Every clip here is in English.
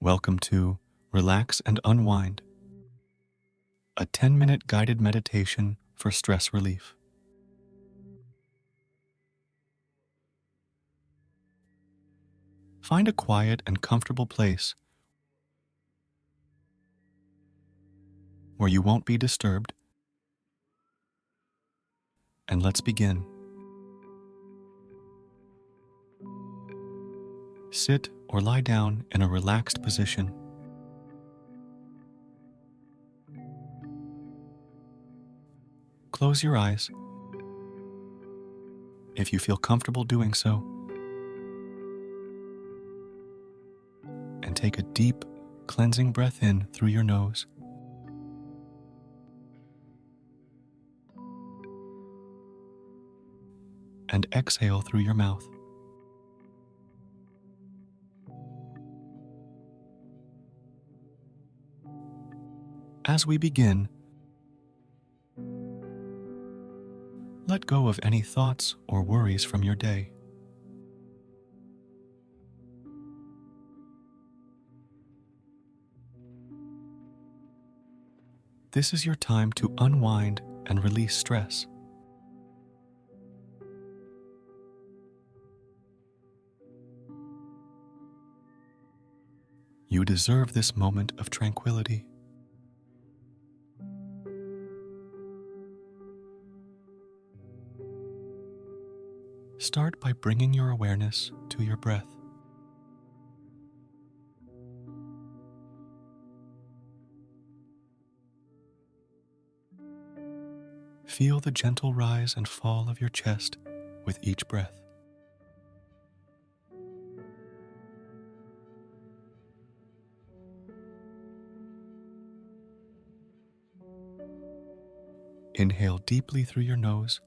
Welcome to Relax and Unwind, a 10-minute guided meditation for stress relief. Find a quiet and comfortable place where you won't be disturbed, and let's begin. Sit or lie down in a relaxed position. Close your eyes if you feel comfortable doing so, and take a deep, cleansing breath in through your nose. And exhale through your mouth. As we begin, let go of any thoughts or worries from your day. This is your time to unwind and release stress. You deserve this moment of tranquility. Start by bringing your awareness to your breath. Feel the gentle rise and fall of your chest with each breath. Inhale deeply through your nose,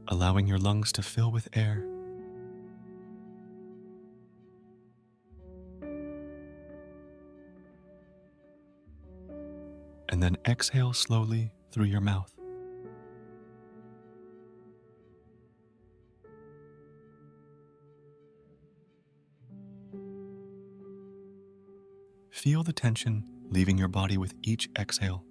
allowing your lungs to fill with air. And then exhale slowly through your mouth. Feel the tension leaving your body with each exhale.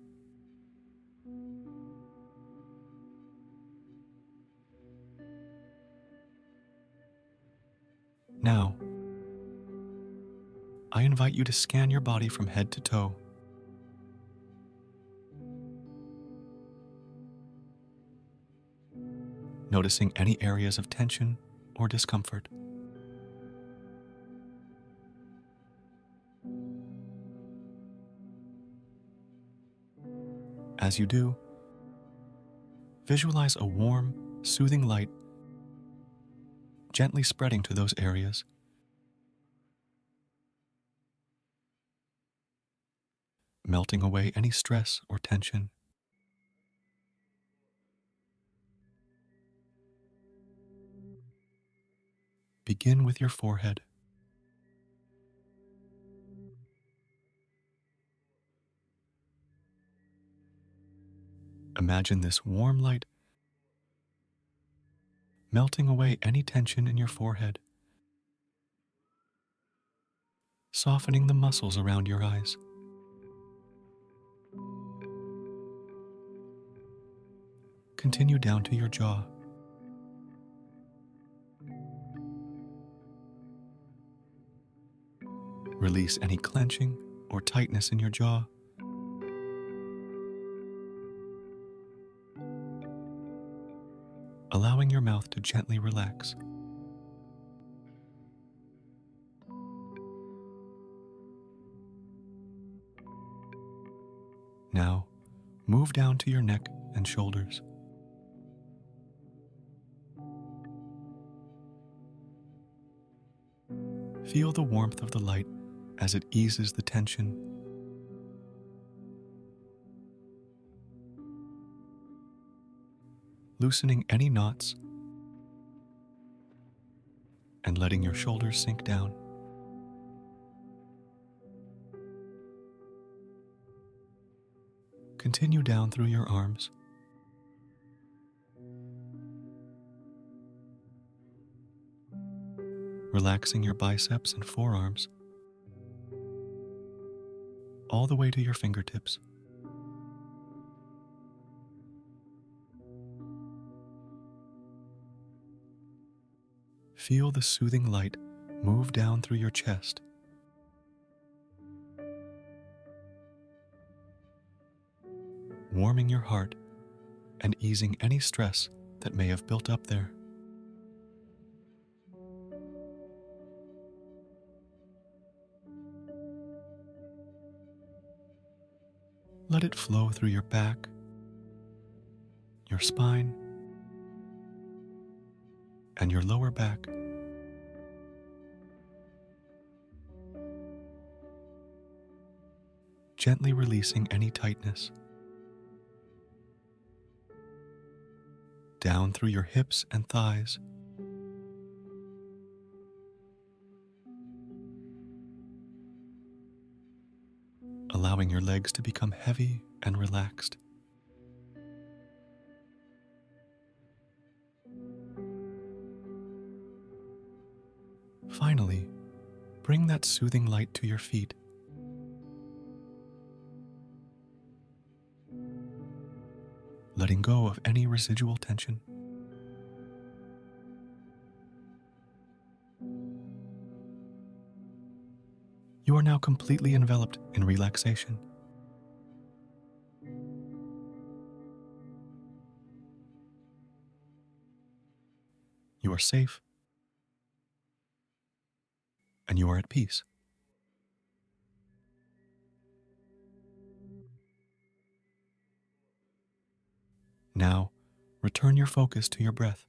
Now, I invite you to scan your body from head to toe. Noticing any areas of tension or discomfort. As you do, visualize a warm, soothing light gently spreading to those areas. Melting away any stress or tension. Begin with your forehead. Imagine this warm light melting away any tension in your forehead, softening the muscles around your eyes. Continue down to your jaw. Release any clenching or tightness in your jaw. Allowing your mouth to gently relax. Now, move down to your neck and shoulders. Feel the warmth of the light as it eases the tension. Loosening any knots and letting your shoulders sink down. Continue down through your arms. relaxing your biceps and forearms all the way to your fingertips. Feel the soothing light move down through your chest, warming your heart and easing any stress that may have built up there. Let it flow through your back, your spine, and your lower back. Gently releasing any tightness. Down through your hips and thighs. Allowing your legs to become heavy and relaxed. Finally, bring that soothing light to your feet. Letting go of any residual tension. You are now completely enveloped in relaxation. You are safe, and you are at peace. Now, return your focus to your breath.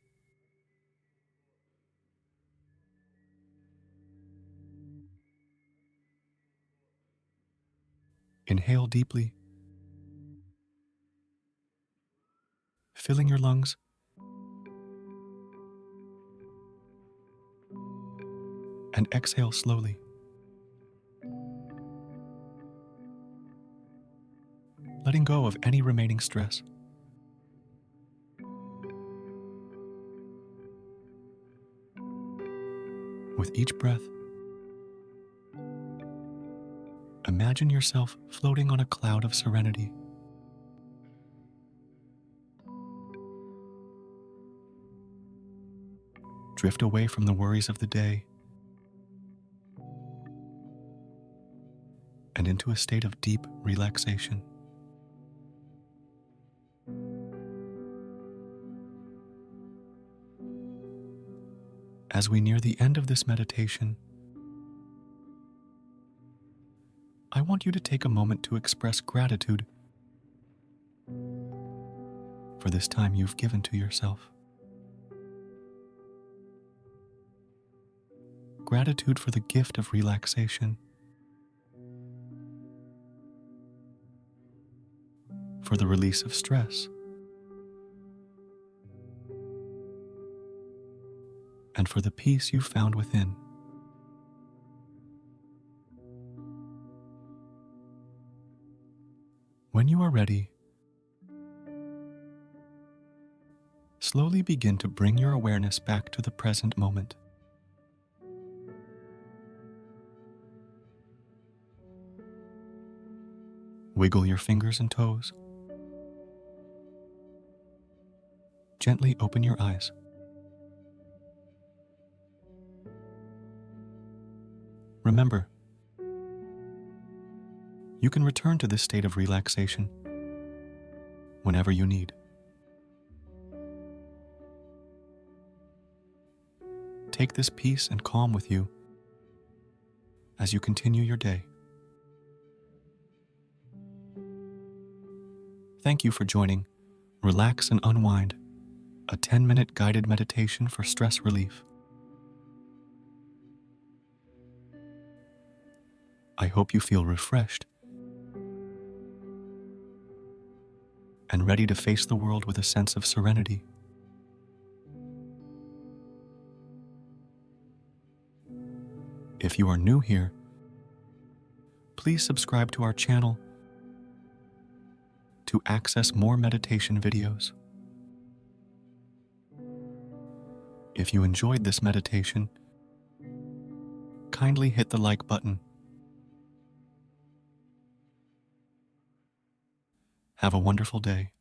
Inhale deeply, filling your lungs, and exhale slowly. Letting go of any remaining stress. With each breath, imagine yourself floating on a cloud of serenity. Drift away from the worries of the day and into a state of deep relaxation. As we near the end of this meditation, I want you to take a moment to express gratitude for this time you've given to yourself. Gratitude for the gift of relaxation, for the release of stress, and for the peace you found within. When you are ready, slowly begin to bring your awareness back to the present moment. Wiggle your fingers and toes. Gently open your eyes. Remember, you can return to this state of relaxation whenever you need. Take this peace and calm with you as you continue your day. Thank you for joining Relax and Unwind, a 10-minute guided meditation for stress relief. I hope you feel refreshed and ready to face the world with a sense of serenity. If you are new here, please subscribe to our channel to access more meditation videos. If you enjoyed this meditation, kindly hit the like button. Have a wonderful day.